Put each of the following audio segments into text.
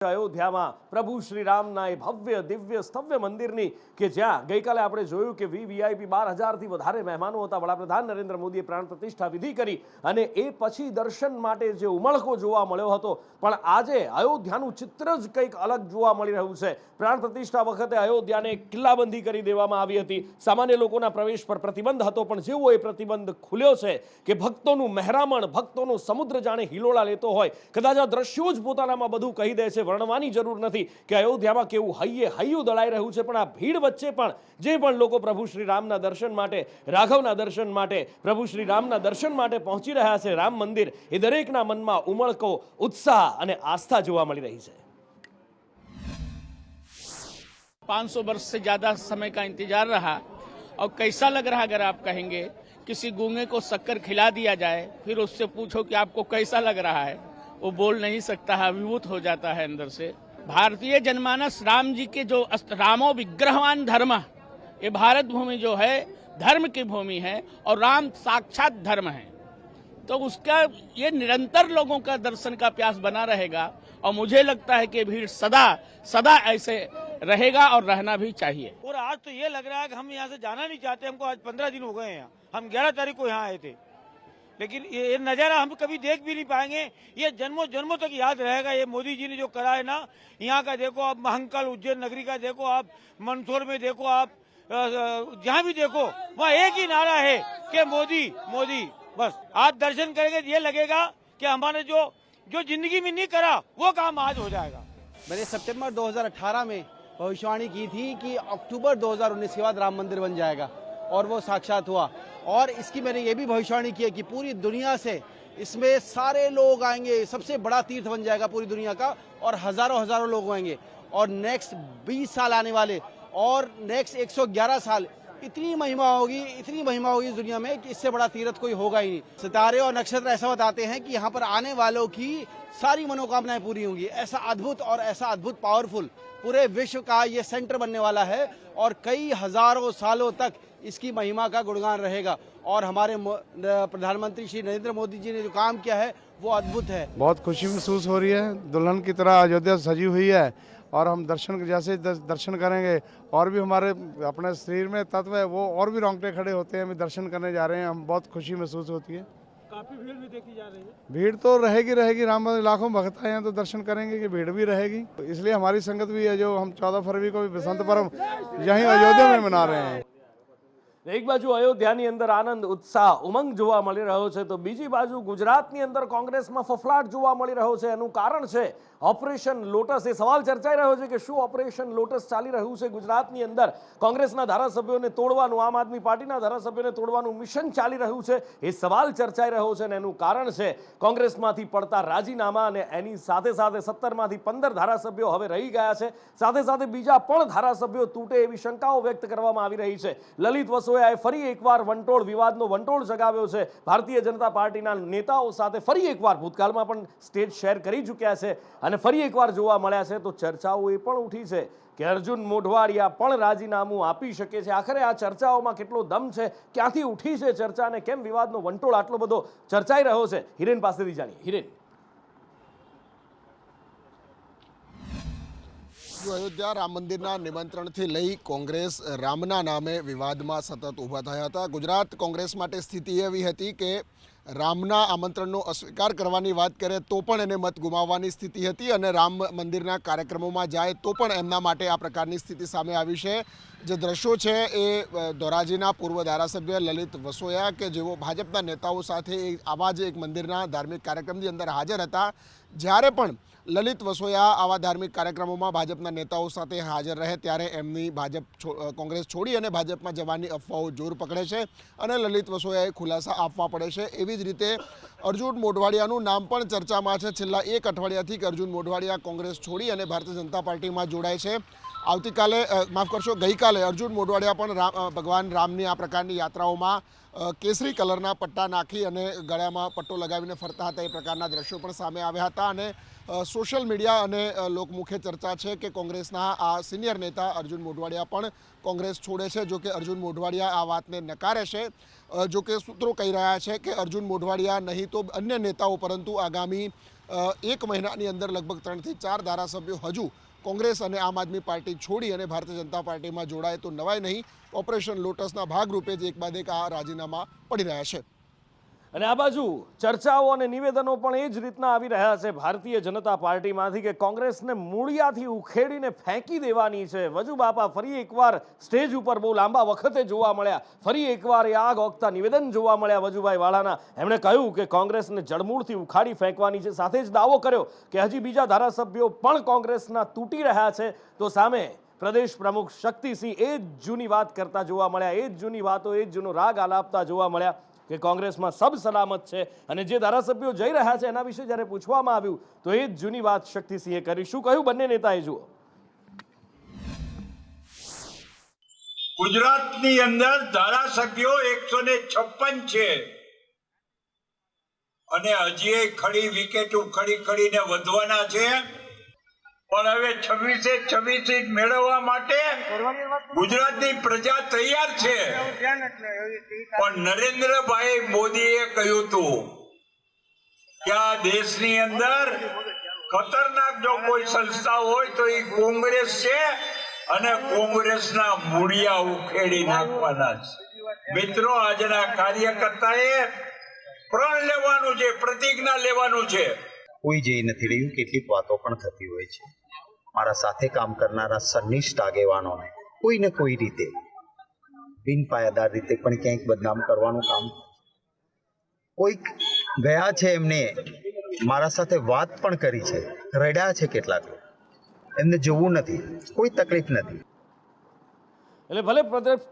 અયોધ્યામાં પ્રભુ શ્રી રામના એ ભવ્ય દિવ્ય સ્તવ્ય મંદિરની કે જ્યાં ગઈકાલે આપણે જોયું કે વીવીઆઈપી 12,000થી વધારે મહેમાનો હતા. વડાપ્રધાન નરેન્દ્ર મોદીએ પ્રાણ પ્રતિષ્ઠા વિધિ કરી અને એ પછી દર્શન માટે જે ઉમળકો જોવા મળ્યો હતો, પણ આજે અયોધ્યાનું ચિત્ર જ કંઈક અલગ જોવા મળી રહ્યું છે. પ્રાણ પ્રતિષ્ઠા વખતે અયોધ્યાને કિલ્લાબંધી કરી દેવામાં આવી હતી. સામાન્ય લોકોના પ્રવેશ પર પ્રતિબંધ હતો, પણ જેવો એ પ્રતિબંધ ખુલ્યો છે કે ભક્તોનું મહેરામણ, ભક્તોનો સમુદ્ર જાણે હિલોળા લેતો હોય. કદાચ આ દ્રશ્યો જ પોતાનામાં બધું કહી દે છે. વર્ણવાની જરૂર નથી કે અયોધ્યામાં કેવું હૈયું દળાઈ રહ્યું છે, પણ આ ભીડ વચ્ચે પણ જે પણ લોકો પ્રભુ શ્રી રામના દર્શન માટે, રાઘવના દર્શન માટે, પ્રભુ શ્રી રામના દર્શન માટે પહોંચી રહ્યા છે રામ મંદિર, એ દરેકના મનમાં ઉમળકો, ઉત્સાહ અને આસ્થા જોવા મળી રહી છે. 500 वर्ष से ज्यादा समय का इंतजार रहा और कैसा लग रहा अगर आप कहेंगे किसी गूंगे को शक्कर खिला दिया जाए फिर उससे पूछो कि आपको कैसा लग रहा है, वो बोल नहीं सकता है, विभूत हो जाता है अंदर से। भारतीय जनमानस राम जी के जो रामो विग्रहवान धर्म, ये भारत भूमि जो है धर्म की भूमि है और राम साक्षात धर्म है, तो उसका ये निरंतर लोगों का दर्शन का प्यास बना रहेगा और मुझे लगता है कि भीड़ सदा सदा ऐसे रहेगा और रहना भी चाहिए। और आज तो ये लग रहा है कि हम यहाँ से जाना नहीं चाहते। हमको आज 15 दिन हो गए हैं, हम 11 तारीख को यहाँ आए थे, लेकिन ये नज़ारा हम कभी देख भी नहीं पाएंगे। ये जन्मों जन्मों तक याद रहेगा। ये मोदी जी ने जो करा है ना, यहाँ का देखो आप, महंकाल उज्जैन नगरी का देखो आप, मंदसौर में देखो आप, जहाँ भी देखो वहाँ एक ही नारा है कि मोदी मोदी। बस आज दर्शन करेंगे ये लगेगा कि हमारे जो जिंदगी में नहीं करा वो काम आज हो जाएगा। मैंने सितंबर 2018 में भविष्यवाणी की थी कि अक्टूबर 2019 के बाद राम मंदिर बन जाएगा, और वो साक्षात हुआ। और इसकी मैंने ये भी भविष्यवाणी की है कि पूरी दुनिया से इसमें सारे लोग आएंगे, सबसे बड़ा तीर्थ बन जाएगा पूरी दुनिया का, और हजारों लोग आएंगे। और नेक्स्ट 20 साल आने वाले और नेक्स्ट 111 साल इतनी महिमा होगी इस दुनिया में कि इससे बड़ा तीर्थ कोई होगा ही नहीं। सितारे और नक्षत्र ऐसा बताते हैं कि यहाँ पर आने वालों की सारी मनोकामनाएं पूरी होंगी। ऐसा अद्भुत पावरफुल पूरे विश्व का ये सेंटर बनने वाला है और कई हजारों सालों तक इसकी महिमा का गुणगान रहेगा। और हमारे प्रधानमंत्री श्री नरेंद्र मोदी जी ने जो काम किया है वो अद्भुत है। बहुत खुशी महसूस हो रही है। दुल्हन की तरह अयोध्या सजी हुई है और हम दर्शन करेंगे, और भी हमारे अपने शरीर में तत्व है वो और भी रोंगटे खड़े होते हैं। हम दर्शन करने जा रहे हैं, हम बहुत खुशी महसूस होती है। काफी भीड़ भी देखी जा रही है। भीड़ तो रहेगी। राम लाखों भक्त आए हैं तो दर्शन करेंगे कि भीड़ भी रहेगी। इसलिए हमारी संगत भी है जो हम 14 फरवरी को भी बसंत पर्व यहीं अयोध्या में मना रहे हैं। એક બાજુ અયોધ્યાની અંદર આનંદ, ઉત્સાહ, ઉમંગ જોવા મળી રહ્યો છે, તો બીજી બાજુ ગુજરાતની અંદર કોંગ્રેસમાં ફફડાટ જોવા મળી રહ્યો છે. એનું કારણ છે ઓપરેશન લોટસ. એ સવાલ ચર્ચાઈ રહ્યો છે કે શું ઓપરેશન લોટસ ચાલી રહ્યું છે ગુજરાતની અંદર? કોંગ્રેસના ધારાસભ્યોને તોડવાનું, આમ આદમી પાર્ટીના ધારાસભ્યોને તોડવાનું મિશન ચાલી રહ્યું છે. એ સવાલ ચર્ચાઈ રહ્યો છે અને એનું કારણ છે કોંગ્રેસમાંથી પડતા રાજીનામા, અને એની સાથે સાથે 17માંથી 15 ધારાસભ્યો હવે રહી ગયા છે. સાથે સાથે બીજા પણ ધારાસભ્યો તૂટે એવી શંકાઓ વ્યક્ત કરવામાં આવી રહી છે. લલિત વસોયાએ ફરી એકવાર વિવાદનો વંટોળ જગાવ્યો છે. ભારતીય જનતા પાર્ટીના નેતાઓ સાથે ફરી એકવાર, ભૂતકાળમાં પણ સ્ટેજ શેર કરી ચૂક્યા છે અને ફરી એકવાર જોવા મળ્યા છે. તો ચર્ચાઓ એ પણ ઉઠી છે કે અર્જુન મોઢવાડિયા પણ રાજીનામું આપી શકે છે. આખરે આ ચર્ચાઓમાં કેટલો દમ છે, ક્યાંથી ઉઠી છે ચર્ચા અને કેમ વિવાદનો વંટોળ આટલો બધો ચર્ચાઈ રહ્યો છે? હિરેન પાસેથી જાણીએ. હિરેન, અયોધ્યા રામ મંદિરના નિમંત્રણથી લઈ કોંગ્રેસ રામના નામે વિવાદમાં સતત ઊભા થયા હતા. ગુજરાત કોંગ્રેસ માટે સ્થિતિ એવી હતી કે રામના આમંત્રણનો અસ્વીકાર કરવાની વાત કરે તો પણ એને મત ગુમાવવાની સ્થિતિ હતી, અને રામ મંદિરના કાર્યક્રમોમાં જાય તો પણ એમના માટે આ પ્રકારની સ્થિતિ સામે આવી છે. જે દ્રશ્યો છે એ ધોરાજીના પૂર્વ ધારાસભ્ય લલિત વસોયા કે જેઓ ભાજપના નેતાઓ સાથે આવા જ એક મંદિરના ધાર્મિક કાર્યક્રમની અંદર હાજર હતા. જ્યારે પણ લલિત વસોયા આવા ધાર્મિક કાર્યક્રમોમાં ભાજપના નેતાઓ સાથે હાજર રહે ત્યારે એમની કોંગ્રેસ છોડી અને ભાજપમાં જવાની અફવાઓ જોર પકડે છે અને લલિત વસોયાએ ખુલાસા આપવા પડે છે. એવી જ રીતે અર્જુન મોઢવાડિયાનું નામ પણ ચર્ચામાં છે. છેલ્લા એક અઠવાડિયાથી કે અર્જુન મોઢવાડિયા કોંગ્રેસ છોડી અને ભારતીય જનતા પાર્ટીમાં જોડાય છે. ગઈકાલે અર્જુન મોઢવાડિયા પણ ભગવાન રામની આ પ્રકારની યાત્રાઓમાં કેસરી કલરના પટ્ટા નાખી અને ગળામાં પટ્ટો લગાવીને ફરતા હતા. એ પ્રકારના દ્રશ્યો પણ સામે આવ્યા હતા અને સોશિયલ મીડિયા અને લોકમુખે ચર્ચા છે કે કોંગ્રેસના આ સિનિયર નેતા અર્જુન મોઢવાડિયા પણ કોંગ્રેસ છોડે છે. જો કે અર્જુન મોઢવાડિયા આ વાતને નકારે છે. જો કે સૂત્રો કહી રહ્યા છે કે અર્જુન મોઢવાડિયા નહીં તો અન્ય નેતાઓ, પરંતુ આગામી એક મહિનાની અંદર લગભગ 3 થી 4 ધારાસભ્યો હજુ કોંગ્રેસ અને આમ આદમી પાર્ટી છોડી અને ભારતીય જનતા પાર્ટીમાં જોડાય તો નવાય નહીં. ઓપરેશન લોટસના ભાગરૂપે જ એક બાદ એક આ રાજીનામા પડી રહ્યા છે. અને આ બાજુ ચર્ચાઓ અને નિવેદનો પણ એ જ રીતના આવી રહ્યા છે ભારતીય જનતા પાર્ટીમાંથી કે કોંગ્રેસને મૂળિયાથી ઉખેડીને ફેંકી દેવાની છે. વજુ બાપા ફરી એકવાર સ્ટેજ ઉપર બહુ લાંબા વખતે જોવા મળ્યા. ફરી એકવાર એ આગ ઓગતા નિવેદન જોવા મળ્યા વજુભાઈ વાળાના. એમણે કહ્યું કે કોંગ્રેસને જડમૂળથી ઉખાડી ફેંકવાની છે. સાથે જ દાવો કર્યો કે હજી બીજા ધારાસભ્યો પણ કોંગ્રેસના તૂટી રહ્યા છે. તો સામે પ્રદેશ પ્રમુખ શક્તિસિંહ એ જ જૂની વાત કરતા જોવા મળ્યા. એ જ જૂની વાતો, એ જ જૂનો રાગ આલાપતા જોવા મળ્યા કે કોંગ્રેસમાં સબ સલામત છે. અને જે ધારાસભ્યો જઈ રહ્યા છે એના વિશે જ્યારે પૂછવામાં આવ્યું તો એ જ જૂની વાત શક્તિસિંહે કરી. શું કહ્યું બંને નેતાએ જુઓ. ગુજરાતની અંદર ધારાસભ્યો 156 છે અને હજી ખડી વિકેટ ખડીને વધવાના છે. પણ હવે 26 સીટ મેળવવા માટે ગુજરાતની પ્રજા તૈયાર છે. પણ નરેન્દ્રભાઈ મોદીએ કહ્યું હતું કે આ દેશની અંદર ખતરનાક જો કોઈ સંસ્થા હોય તો એ કોંગ્રેસ છે અને કોંગ્રેસના મૂળિયા ઉખેડી નાખવાના છે. મિત્રો, આજના કાર્યકર્તાએ પ્રણ લેવાનું છે, પ્રતિજ્ઞા લેવાનું છે. કોઈ જઈ નથી રહ્યું. કેટલીક વાતો પણ થતી હોય છે. મારા સાથે કામ કરનારા સનિષ્ઠ આગેવાનોને કોઈને કોઈ રીતે બિનપાયાદાર રીતે પણ ક્યાંક બદનામ કરવાનું કામ. કોઈક ગયા છે, એમને મારા સાથે વાત પણ કરી છે, રડ્યા છે કેટલાક. એમને જોવું નથી, કોઈ તકલીફ નથી. એટલે ભલે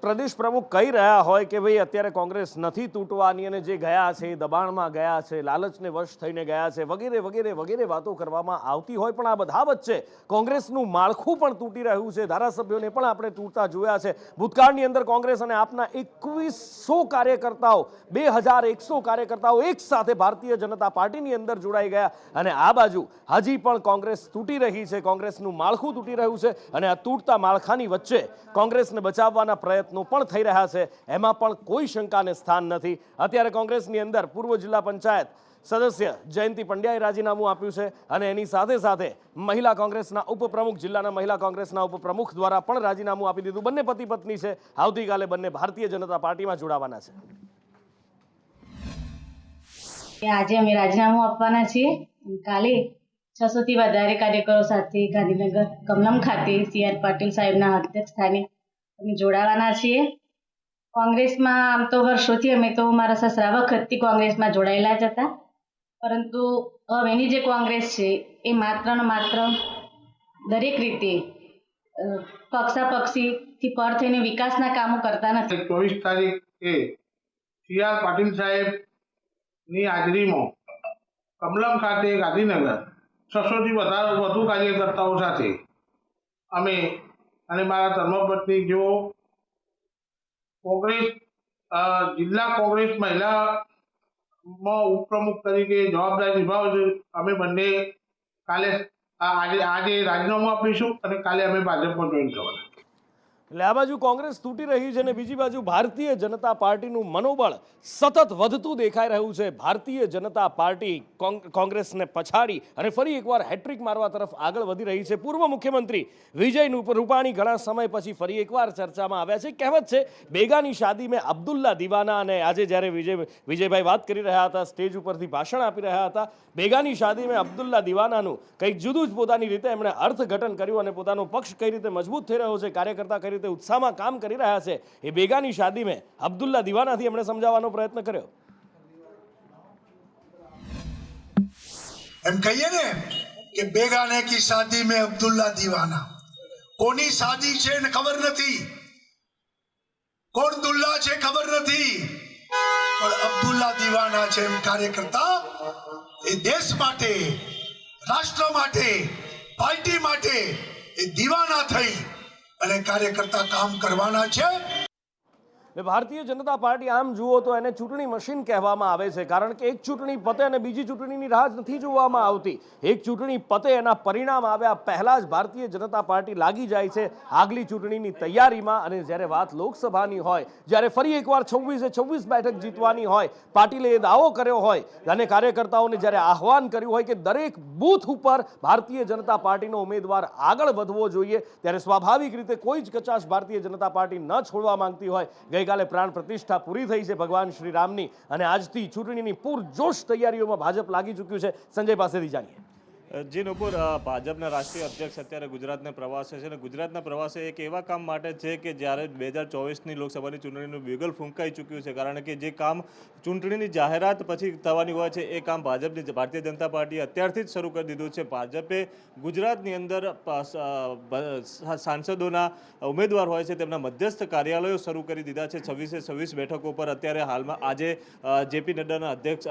પ્રદેશ પ્રમુખ કહી રહ્યા હોય કે ભાઈ અત્યારે કોંગ્રેસ નથી તૂટવાની અને જે ગયા છે એ દબાણમાં ગયા છે, લાલચને વશ થઈને ગયા છે, વગેરે વગેરે વગેરે વાતો કરવામાં આવતી હોય, પણ આ બધા વચ્ચે કોંગ્રેસનું માળખું પણ તૂટી રહ્યું છે. ધારાસભ્યોને પણ આપણે તૂટતા જોયા છે. ભૂતકાળની અંદર કોંગ્રેસ અને આપના 2100 કાર્યકર્તાઓ, 2100 કાર્યકર્તાઓ એક સાથે ભારતીય જનતા પાર્ટીની અંદર જોડાઈ ગયા. અને આ બાજુ હજી પણ કોંગ્રેસ તૂટી રહી છે, કોંગ્રેસનું માળખું તૂટી રહ્યું છે. અને આ તૂટતા માળખાની વચ્ચે કોંગ્રેસને બચાવવાના પ્રયત્નો પણ થઈ રહ્યા છે. એમાં પણ કોઈ શંકાને સ્થાન નથી. અત્યારે કોંગ્રેસની અંદર પૂર્વ જિલ્લા પંચાયત સદસ્ય જયંતિ પંડ્યાએ રાજીનામું આપ્યું છે અને એની સાથે સાથે મહિલા કોંગ્રેસના ઉપપ્રમુખ, જિલ્લાના મહિલા કોંગ્રેસના ઉપપ્રમુખ દ્વારા પણ રાજીનામું આપી દીધું. બંને પતિ પત્ની છે. આવતીકાલે બંને ભારતીય જનતા પાર્ટીમાં જોડાવાના છે. આજે અમે રાજીનામું આપવાના છીએ. કાલે 600 થી વધારે કાર્યકરો સાથે ગાંધીનગર કમલમ ખાતે CR પાટીલ સાહેબના અધ્યક્ષ સ્થાને અમે જોડાવાના છીએ. કોંગ્રેસમાં આમ તો વર્ષોથી અમે તો મારા સસરા વખતથી કોંગ્રેસમાં જોડાયેલા જ હતા, પરંતુ હવેની જે કોંગ્રેસ છે એ માત્ર ને માત્ર દરેક રીતે પક્ષાપક્ષીથી પર થઈને વિકાસના કામો કરતા નથી. 24 તારીખે CR પાટીલ સાહેબની હાજરીમાં કમલમ ખાતે ગાંધીનગર 600 થી વધુ કાર્યકર્તાઓ સાથે અમે અને મારા ધર્મપત્ની જો કોંગ્રેસ જિલ્લા કોંગ્રેસ મહિલામાં ઉપપ્રમુખ તરીકે જવાબદારી નિભાવે છે. અમે બંને કાલે આજે રાજીનામું આપીશું અને કાલે અમે ભાજપમાં જોઈન કરવાના. એટલે આ બાજુ કોંગ્રેસ તૂટી રહી છે અને બીજી બાજુ ભારતીય જનતા પાર્ટીનું મનોબળ સતત વધતું દેખાઈ રહ્યું છે. ભારતીય જનતા પાર્ટી કોંગ્રેસને પછાડી અને ફરી એકવાર હેટ્રિક મારવા તરફ આગળ વધી રહી છે. પૂર્વ મુખ્યમંત્રી વિજય રૂપાણી ઘણા સમય પછી ફરી એકવાર ચર્ચામાં આવ્યા છે. કહેવત છે બેગાની શાદી મેં અબ્દુલ્લા દીવાના. અને આજે જ્યારે વિજયભાઈ વાત કરી રહ્યા હતા, સ્ટેજ ઉપરથી ભાષણ આપી રહ્યા હતા, બેગાની શાદી મેં અબ્દુલ્લા દીવાનાનું કંઈક જુદું જ પોતાની રીતે એમણે અર્થઘટન કર્યું અને પોતાનો પક્ષ કઈ રીતે મજબૂત થઈ રહ્યો છે, કાર્યકર્તા કઈ રીતે ઉત્સાહમાં કામ કરી રહ્યા છે, એ બેગાની શાદી મેં અબ્દુલ્લા દીવાનાથી એમણે સમજાવવાનો પ્રયત્ન કર્યો. એમ કહીએ ને કે બેગાને કી શાદી મેં અબ્દુલ્લા દીવાના. કોની શાદી છે ને ખબર નથી, કોણ દુલ્લા છે ખબર નથી, પણ અબ્દુલ્લા દીવાના છે. એમ કાર્યકર્તા એ દેશ માટે, રાષ્ટ્ર માટે, પાર્ટી માટે એ દીવાના થઈ અને કાર્યકર્તા કામ કરવાના છે. ભારતીય જનતા પાર્ટી આમ જુઓ તો એને ચૂંટણી મશીન કહેવામાં આવે છે, કારણ કે એક ચૂંટણી પતે અને બીજી ચૂંટણીની રાહ નથી જોવામાં આવતી. એક ચૂંટણી પતે એના પરિણામ આવ્યા પહેલા જ ભારતીય જનતા પાર્ટી લાગી જાય છે આગલી ચૂંટણીની તૈયારીમાં. અને જ્યારે વાત લોકસભાની હોય, જ્યારે ફરી એકવાર 26 બેઠક જીતવાની હોય, પાટીલે એ દાવો કર્યો હોય અને કાર્યકર્તાઓને જ્યારે આહવાન કર્યું હોય કે દરેક બૂથ ઉપર ભારતીય જનતા પાર્ટીનો ઉમેદવાર આગળ વધવો જોઈએ, ત્યારે સ્વાભાવિક રીતે કોઈ જ કચાશ ભારતીય જનતા પાર્ટી ન છોડવા માંગતી હોય. ગઈકાલે પ્રાણ પ્રતિષ્ઠા પૂરી થઈ છે ભગવાન શ્રી રામની અને આજથી ચૂંટણીની પૂરજોશ તૈયારીઓમાં ભાજપ લાગી ચૂક્યું છે. સંજય પાસેથી જાણીએ. જી નુપુર, ભાજપના રાષ્ટ્રીય અધ્યક્ષ અત્યારે ગુજરાતના પ્રવાસે છે અને ગુજરાતના પ્રવાસે એક એવા કામ માટે છે કે જ્યારે 2024ની લોકસભાની ચૂંટણીનું બ્યુગલ ફૂંકાઈ ચૂક્યું છે, કારણ કે જે કામ ચૂંટણીની જાહેરાત પછી થવાની હોય છે એ કામ ભારતીય જનતા પાર્ટીએ અત્યારથી જ શરૂ કરી દીધું છે. ભાજપે ગુજરાતની અંદર સાંસદોના ઉમેદવાર હોય છે તેમના મધ્યસ્થ કાર્યાલયો શરૂ કરી દીધા છે 26 બેઠકો પર. અત્યારે હાલમાં આજે જેપી નડ્ડાના અધ્યક્ષ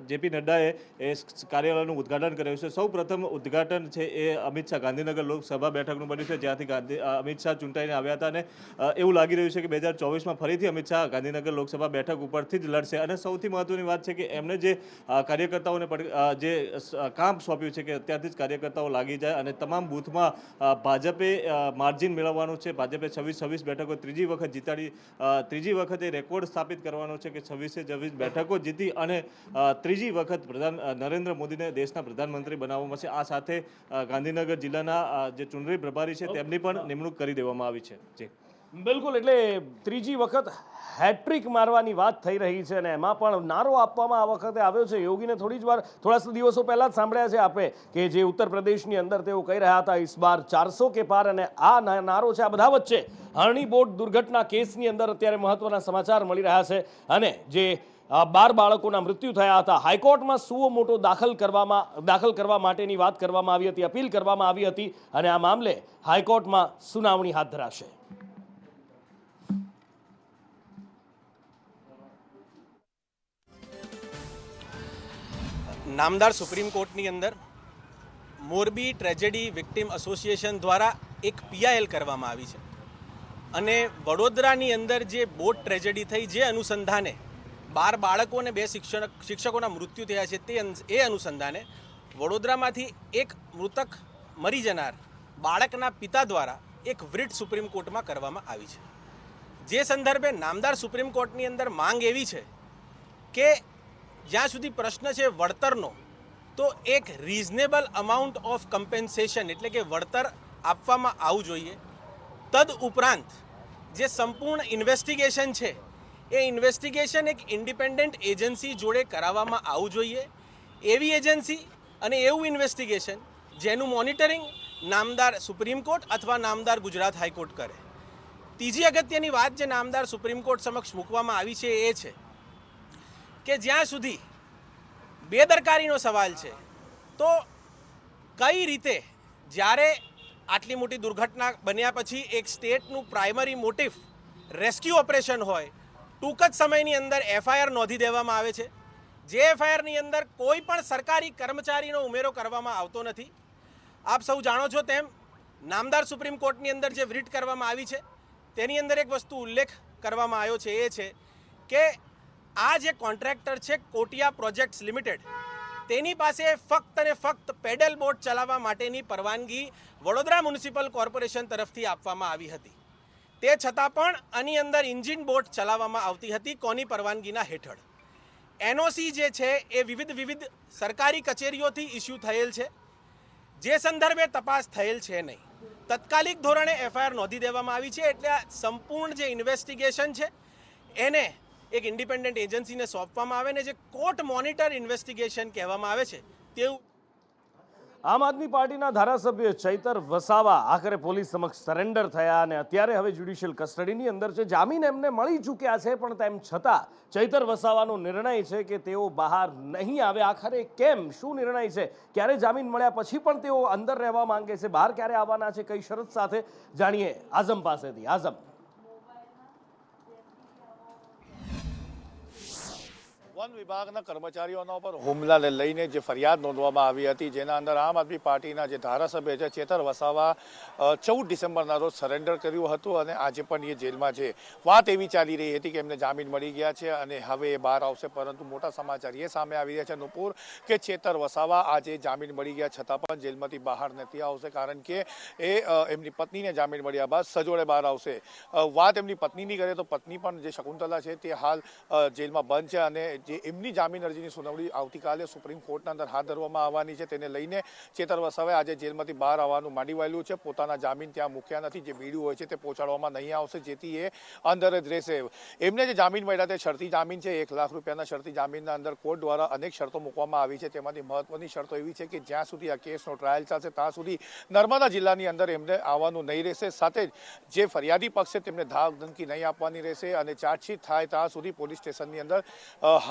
જેપી નડ્ડાએ એ કાર્યાલયનું ઉદ્ઘાટન કર્યું છે. સૌ પ્રથમ ઉદ્ઘાટન છે એ અમિત શાહ ગાંધીનગર લોકસભા બેઠકનું બન્યું છે, જ્યાંથી અમિત શાહ ચૂંટાઈને આવ્યા હતા અને એવું લાગી રહ્યું છે કે 2024માં ફરીથી અમિત શાહ ગાંધીનગર લોકસભા બેઠક ઉપરથી જ લડશે. અને સૌથી મહત્વની વાત છે કે એમણે જે કાર્યકર્તાઓને જે કામ સોંપ્યું છે કે અત્યારથી જ કાર્યકર્તાઓ લાગી જાય અને તમામ બૂથમાં ભાજપે માર્જિન મેળવવાનું છે. ભાજપે 26 બેઠકો ત્રીજી વખત જીતાડી, ત્રીજી વખતે રેકોર્ડ સ્થાપિત કરવાનો છે કે 26 બેઠકો જીતી અને ત્રીજી વખત નરેન્દ્ર મોદીને દેશના પ્રધાનમંત્રી બનાવવામાં છે. આ સાથે ગાંધીનગર જિલ્લાના જે ચૂંટણી પ્રભારી છે તેમની પણ નિમણૂક કરી દેવામાં આવી છે. જી બિલકુલ, એટલે ત્રીજી વખત હેટ્રિક મારવાની વાત થઈ રહી છે અને એમાં પણ નારો આપવામાં આ વખતે આવ્યો છે. યોગીને થોડા દિવસો પહેલા જ સાંભળ્યા છે આપણે કે જે ઉત્તર પ્રદેશની અંદર તેઓ કહી રહ્યા હતા ઇસ બાર 400 કે પાર, અને આ નારો છે. આ બધા વચ્ચે હરણી બોટ દુર્ઘટના કેસની અંદર અત્યારે મહત્વના સમાચાર મળી રહ્યા છે અને જે 12 બાળકોના મૃત્યુ થયા હતા, હાઈકોર્ટમાં સુઓ મોટો દાખલ કરવા માટેની વાત કરવામાં આવી હતી, અપીલ કરવામાં આવી હતી અને આ મામલે હાઈકોર્ટમાં સુનાવણી હાથ ધરાશે. નામદાર સુપ્રીમ કોર્ટની અંદર મોરબી ટ્રેજેડી વિક્ટિમ એસોસિએશન દ્વારા એક પીઆઈએલ કરવામાં આવી છે અને વડોદરાની અંદર જે બોટ ટ્રેજેડી થઈ, જે અનુસંધાને 12 બાળકો અને 2 શિક્ષકોના મૃત્યુ થયા છે, એ અનુસંધાને વડોદરામાંથી એક મૃતક મરી જનાર બાળકના પિતા દ્વારા એક વૃટ સુપ્રીમ કોર્ટમાં કરવામાં આવી છે. જે સંદર્ભે નામદાર સુપ્રીમ કોર્ટની અંદર માંગ એવી છે કે જ્યાં સુધી પ્રશ્ન છે વળતરનો, તો એક રિઝનેબલ અમાઉન્ટ ઓફ કમ્પેન્સેશન એટલે કે વળતર આપવામાં આવવું જોઈએ. તદ ઉપરાંત જે સંપૂર્ણ ઇન્વેસ્ટિગેશન છે એ ઇન્વેસ્ટિગેશન એક ઇન્ડિપેન્ડન્ટ એજન્સી જોડે કરાવવામાં આવવું જોઈએ. એવી એજન્સી અને એવું ઇન્વેસ્ટિગેશન જેનું મોનિટરિંગ નામદાર સુપ્રીમ કોર્ટ અથવા નામદાર ગુજરાત હાઈકોર્ટ કરે. ત્રીજી અગત્યની વાત જે નામદાર સુપ્રીમ કોર્ટ સમક્ષ મૂકવામાં આવી છે એ છે કે જ્યાં સુધી બેદરકારીનો સવાલ છે, તો કઈ રીતે જ્યારે આટલી મોટી દુર્ઘટના બન્યા પછી એક સ્ટેટનું પ્રાઇમરી મોટિવ રેસ્ક્યુ ઓપરેશન હોય, ટૂંક જ સમયની અંદર એફઆઈઆર નોંધી દેવામાં આવે છે, જે એફઆઈઆરની અંદર કોઈ પણ સરકારી કર્મચારીનો ઉમેરો કરવામાં આવતો નથી. આપ સૌ જાણો છો તેમ નામદાર સુપ્રીમ કોર્ટની અંદર જે વૃટ કરવામાં આવી છે તેની અંદર એક વસ્તુ ઉલ્લેખ કરવામાં આવ્યો છે, એ છે કે આ જે કોન્ટ્રાક્ટર છે કોટિયા પ્રોજેક્ટ્સ લિમિટેડ, તેની પાસે ફક્ત અને ફક્ત પેડલ બોટ ચલાવવા માટેની પરવાનગી વડોદરા મ્યુનિસિપલ કોર્પોરેશન તરફથી આપવામાં આવી હતી. તે છતાં પણ આની અંદર એન્જિન બોટ ચલાવવામાં આવતી હતી. કોની પરવાનગીના હેઠળ? એનઓસી જે છે એ વિવિધ સરકારી કચેરીઓથી ઇસ્યુ થયેલ છે, જે સંદર્ભે તપાસ થયેલ છે નહીં. તત્કાલિક ધોરણે એફઆઈઆર નોંધી દેવામાં આવી છે. એટલે આ સંપૂર્ણ જે ઇન્વેસ્ટિગેશન છે એને એક ઇન્ડિપેન્ડન્ટ એજન્સીને સોંપવામાં આવે ને જે કોર્ટ મોનિટર ઇન્વેસ્ટિગેશન કહેવામાં આવે છે તેવું. આમ આદમી પાર્ટીના ધારાસભ્ય ચૈતર વસાવા આખરે પોલીસ સમક્ષ સરેન્ડર થયા અને અત્યારે હવે જ્યુડિશિયલ કસ્ટડીની અંદર છે. જામીન એમને મળી ચૂક્યા છે, પણ તેમ છતાં ચૈતર વસાવાનો નિર્ણય છે કે તેઓ બહાર નહીં આવે. આખરે કેમ, શું નિર્ણય છે? ક્યારે જામીન મળ્યા પછી પણ તેઓ અંદર રહેવા માંગે છે? બહાર ક્યારે આવવાના છે? કઈ શરત સાથે? જાણીએ આઝમ પાસેથી. આઝમ, વન વિભાગના કર્મચારીઓના ઉપર હુમલાને લઈને જે ફરિયાદ નોંધવામાં આવી હતી, જેના અંદર આમ આદમી પાર્ટીના જે ધારાસભ્ય છે ચેતર વસાવા 14 ડિસેમ્બરના રોજ સરેન્ડર કર્યું હતું અને આજે પણ એ જેલમાં છે. વાત એવી ચાલી રહી હતી કે એમને જામીન મળી ગયા છે અને હવે એ બહાર આવશે, પરંતુ મોટા સમાચાર એ સામે આવી રહ્યા છે નુપુર કે ચેતર વસાવા આજે જામીન મળી ગયા છતાં પણ જેલમાંથી બહાર નથી આવશે, કારણ કે એ એમની પત્નીને જામીન મળ્યા બાદ સજોડે બહાર આવશે. વાત એમની પત્નીની કરીએ તો પત્ની પણ જે શકુંતલા છે તે હાલ જેલમાં બંધ છે અને જે એમની જામીન અરજીની સુનાવણી આવતીકાલે સુપ્રીમ કોર્ટના અંદર હાથ ધરવામાં આવવાની છે. તેને લઈને ચેતર વસાવાએ આજે જેલમાંથી બહાર આવવાનું માંડી વાળ્યું છે. પોતાના જામીન ત્યાં મૂક્યા નથી, જે બીડું હોય છે તે પહોંચાડવામાં નહીં આવશે, જેથી એ અંદર જ રહેશે. એમને જે જામીન મળ્યા તે શરતી જામીન છે. 1 લાખ રૂપિયાના શરતી જામીનના અંદર કોર્ટ દ્વારા અનેક શરતો મૂકવામાં આવી છે. તેમાંથી મહત્વની શરતો એવી છે કે જ્યાં સુધી આ કેસનો ટ્રાયલ ચાલશે ત્યાં સુધી નર્મદા જિલ્લાની અંદર એમને આવવાનું નહીં રહેશે. સાથે જ જે ફરિયાદી પક્ષ છે તેમને ધાક ધમકી નહીં આપવાની રહેશે અને ચાર્જશીટ થાય ત્યાં સુધી પોલીસ સ્ટેશનની અંદર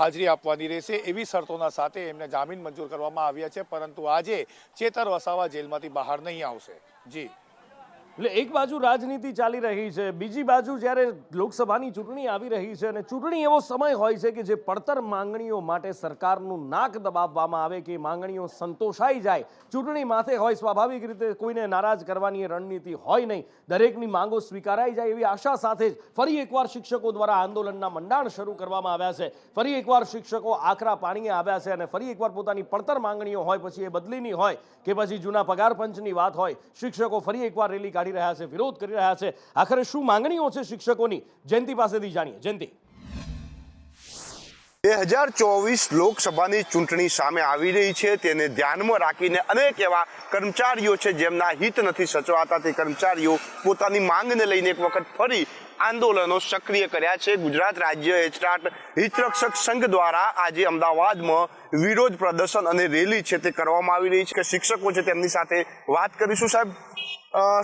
હાજરી આપવાની રહેશે. એવી શરતોના સાથે એમને જામીન મંજૂર કરવામાં આવ્યા છે, પરંતુ આજે ચેતર વસાવા જેલમાંથી બહાર નહીં આવશે. જી, એટલે એક બાજુ રાજનીતિ ચાલી રહી છે, બીજી બાજુ જ્યારે લોકસભાની ચૂંટણી આવી રહી છે અને ચૂંટણી એવો સમય હોય છે કે જે પડતર માંગણીઓ માટે સરકારનું નાક દબાવવામાં આવે કે માંગણીઓ સંતોષાઈ જાય. ચૂંટણી માથે હોય, સ્વાભાવિક રીતે કોઈને નારાજ કરવાની રણનીતિ હોય નહીં, દરેકની માંગો સ્વીકારાઈ જાય એવી આશા સાથે જ ફરી એકવાર શિક્ષકો દ્વારા આંદોલનના મંડાણ શરૂ કરવામાં આવ્યા છે. ફરી એકવાર શિક્ષકો આકરા પાણીએ આવ્યા છે અને ફરી એકવાર પોતાની પડતર માંગણીઓ હોય, પછી એ બદલીની હોય કે પછી જૂના પગાર પંચની વાત હોય, શિક્ષકો ફરી એકવાર રેલી કાઢી રહ્યા છે, વિરોધ કરી રહ્યા છે. આખરે શું માંગણીઓ છે શિક્ષકોની, જયંતિ પાસેથી જાણીએ. જયંતિ, 2024 લોકસભાની ચૂંટણી સામે આવી રહી છે, તેને ધ્યાનમાં રાખીને અનેક એવા કર્મચારીઓ છે જેમના હિત નથી સચવાતા. તે કર્મચારીઓ પોતાની માંગને લઈને એક વખત ફરી આંદોલનો સક્રિય કર્યા છે. ગુજરાત રાજ્ય હિતરક્ષક સંઘ દ્વારા આજે અમદાવાદમાં વિરોધ પ્રદર્શન અને રેલી છે તે કરવામાં આવી રહી છે. કે શિક્ષકો છે તેમની સાથે વાત કરીશું. સાહેબ,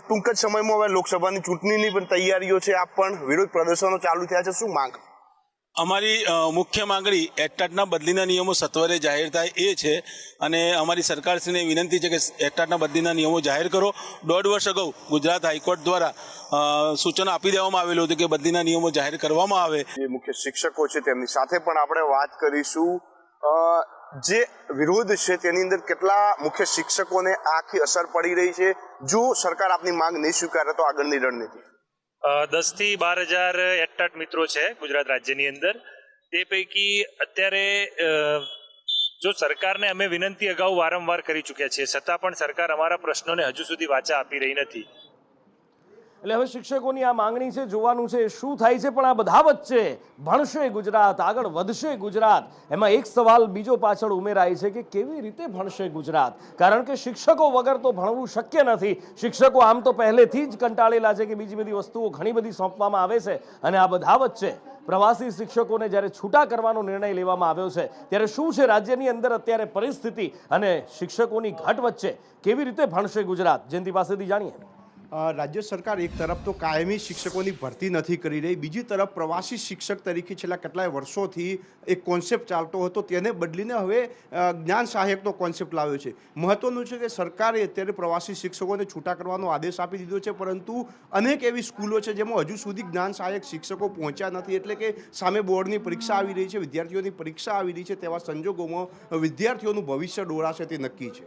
ટૂંક જ સમયમાં હવે લોકસભાની ચૂંટણીની પણ તૈયારીઓ છે, આપ પણ વિરોધ પ્રદર્શનો ચાલુ થયા છે, શું માંગ? અમારી મુખ્ય માંગણી એક્ટાટના બદલીના નિયમો સત્વરે જાહેર થાય એ છે અને અમારી સરકારશ્રીને વિનંતી છે કે એક્ટાટના બદલીના નિયમો જાહેર કરો. 1.5 વર્ષ અગાઉ ગુજરાત હાઈકોર્ટ દ્વારા સૂચનો આપી દેવામાં આવેલું હતું કે બદલીના નિયમો જાહેર કરવામાં આવે. જે મુખ્ય શિક્ષકો છે તેમની સાથે પણ આપણે વાત કરીશું. જે વિરોધ છે તેની અંદર કેટલા મુખ્ય શિક્ષકોને આખી અસર પડી રહી છે? જો સરકાર આપની માંગ નહીં સ્વીકારે તો આગળની રણનીતિ? 10 થી 12 હજાર એક્ટાટ મિત્રો છે ગુજરાત રાજ્યની અંદર. તે પૈકી અત્યારે જો સરકારને અમે વિનંતી અગાઉ વારંવાર કરી ચૂક્યા છીએ, છતાં પણ સરકાર અમારા પ્રશ્નોને હજુ સુધી વાચા આપી રહી નથી. એટલે હવે શિક્ષકોની આ માંગણી છે, જોવાનું છે શું થાય છે. પણ આ બધા વચ્ચે ભણશે ગુજરાત, આગળ વધશે ગુજરાત, એમાં એક સવાલ બીજો પાછળ ઉમેરાય છે કે કેવી રીતે ભણશે ગુજરાત? કારણ કે શિક્ષકો વગર તો ભણવું શક્ય નથી. શિક્ષકો આમ તો પહેલેથી જ કંટાળેલા છે કે બીજી બધી વસ્તુઓ ઘણી બધી સોંપવામાં આવે છે અને આ બધા વચ્ચે પ્રવાસી શિક્ષકોને જ્યારે છૂટા કરવાનો નિર્ણય લેવામાં આવ્યો છે, ત્યારે શું છે રાજ્યની અંદર અત્યારે પરિસ્થિતિ અને શિક્ષકોની ઘટ વચ્ચે કેવી રીતે ભણશે ગુજરાત? જયંતિ પાસેથી જાણીએ. રાજ્ય સરકાર એક તરફ તો કાયમી શિક્ષકોની ભરતી નથી કરી રહી, બીજી તરફ પ્રવાસી શિક્ષક તરીકે છેલ્લા કેટલાય વર્ષોથી એક કોન્સેપ્ટ ચાલતો હતો, તેને બદલીને હવે જ્ઞાન સહાયકનો કોન્સેપ્ટ લાવ્યો છે. મહત્વનું છે કે સરકારે અત્યારે પ્રવાસી શિક્ષકોને છૂટા કરવાનો આદેશ આપી દીધો છે, પરંતુ અનેક એવી સ્કૂલો છે જેમાં હજુ સુધી જ્ઞાન સહાયક શિક્ષકો પહોંચ્યા નથી. એટલે કે સામે બોર્ડની પરીક્ષા આવી રહી છે, વિદ્યાર્થીઓની પરીક્ષા આવી રહી છે, તેવા સંજોગોમાં વિદ્યાર્થીઓનું ભવિષ્ય ડોળાશે તે નક્કી છે.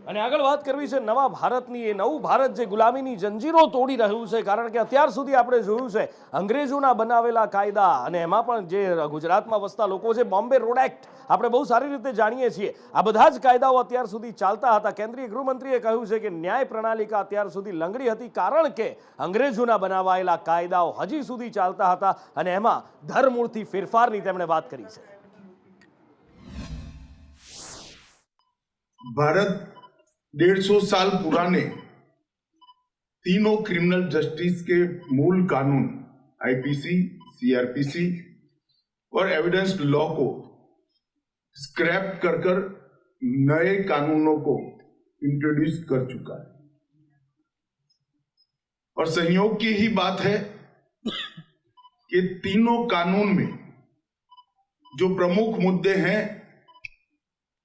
અને આગળ વાત કરવી છે નવા ભારતની. એ નવું ભારત જે ગુલામીની જંજીરો તોડી રહ્યું છે, કારણ કે અત્યાર સુધી આપણે જોયું છે અંગ્રેજોના બનાવેલા કાયદા અને એમાં પણ જે ગુજરાતમાં વસતા લોકો છે, બોમ્બે રોડ એક્ટ આપણે બહુ સારી રીતે જાણીએ છીએ, આ બધા જ કાયદાઓ અત્યાર સુધી ચાલતા હતા. કેન્દ્રીય ગૃહમંત્રીએ કહ્યું છે કે ન્યાય પ્રણાલિકા અત્યાર સુધી લંગડી હતી, કારણ કે અંગ્રેજોના બનાવાયેલા કાયદાઓ હજી સુધી ચાલતા હતા અને એમાં ધરમૂળથી ફેરફારની તેમણે વાત કરી છે. भारत 150 साल पुराने तीनों क्रिमिनल जस्टिस के मूल कानून आईपीसी, सीआरपीसी और एविडेंस लॉ को स्क्रैप कर नए कानूनों को इंट्रोड्यूस कर चुका है. और संयोग की ही बात है कि तीनों कानून में जो प्रमुख मुद्दे हैं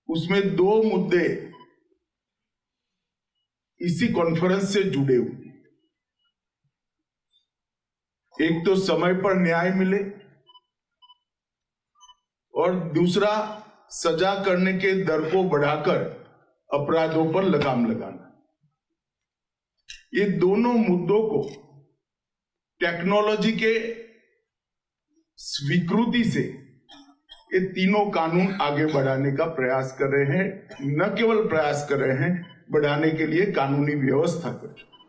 उसमें 2 मुद्दे इसी कॉन्फ्रेंस से जुड़े हुए. एक तो समय पर न्याय मिले और दूसरा सजा करने के दर को बढ़ाकर अपराधों पर लगाम लगाना। ये दोनों मुद्दों को टेक्नोलॉजी के स्वीकृति से ये तीनों कानून आगे बढ़ाने का प्रयास कर रहे हैं, न केवल प्रयास कर रहे हैं, बढ़ाने के लिए कानूनी व्यवस्था कर रहे हैं।